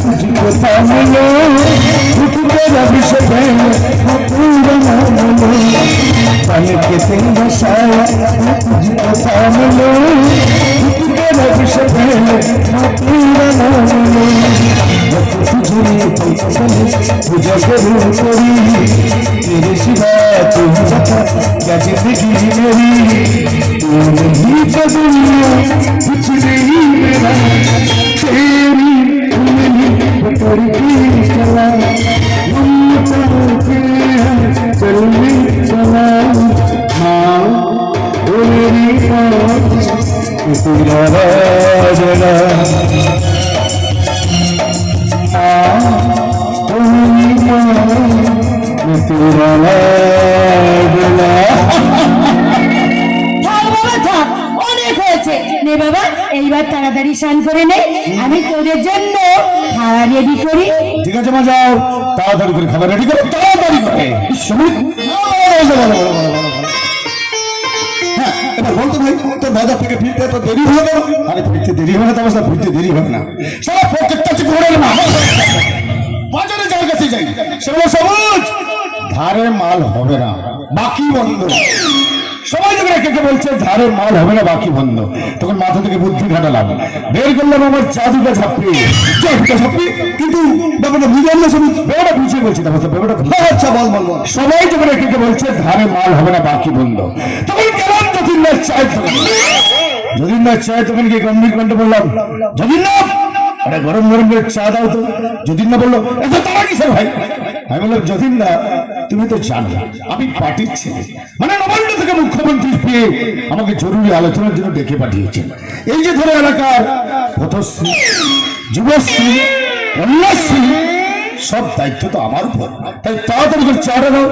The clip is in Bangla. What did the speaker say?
तुझको थामलो तेरा विषय पूरा मानो बन के तेरा साया तुझको थामलो तेरा विषय पूरा मानो तुझे जरूर करी तेरे सिवा तू बता क्या जिंदगी मेरी तू नहीं तो दुनिया कुछ नहीं मेरा तेरी चला चलने चला माँ मेरी तेरा राजना तेरा राजना অনেক হয়েছে নে বাবা এইবার তাড়াতাড়ি স্নান করে নে আমি তোদের জন্য খাবার রেডি করি ঠিক আছে মা যাও তাড়াতাড়ি করে খাবার রেডি করো তাড়াতাড়ি করে এবার বলতো ভাই তোর বাজার থেকে ফিরতে তো দেরি হয়ে গেল আরে ফিরতে দেরি হবে না তো অবস্থা ফিরতে দেরি হবে না সব পকেটটা চেক করে না বাজারে যাওয়ার কাছে যাই সেগুলো সবুজ ধারে মাল হবে না বাকি বন্ধ সবাই যখন একে বলছে ধারে মাল হবে না বাকি বন্ধ তখন মাথা থেকে বুদ্ধি ঘাটালাম বের করলাম আমার জাদুটা ঝাপড়ি কিন্তু ব্যাপারটা বুঝলাম না সবুজ ব্যাপারটা বুঝিয়ে বলছি ব্যাপারটা আচ্ছা বল বল বল সবাই যখন একে বলছে ধারে মাল হবে না বাকি বন্ধ তখন কেমন যতীন্দ্র চায় তখন যতীন্দ্র চায় তখন কি গম্ভীর কণ্ঠে বললাম যতীন্দ্র আরে গরম গরম করে চা দাও তো যতীন্দ্র বললো এত তারা কিসের ভাই আমি বললাম যতীন্দ্র তুমি তো জানো আমি পার্টির ছেলে মানে নবান্ন থেকে মুখ্যমন্ত্রী পেয়ে আমাকে জরুরি আলোচনার জন্য ডেকে পাঠিয়েছেন এই যে ধরো এলাকার পথশ্রী যুবশ্রী কন্যাশ্রী সব দায়িত্ব তো আমার উপর তাই তাড়াতাড়ি করে চাটা দাও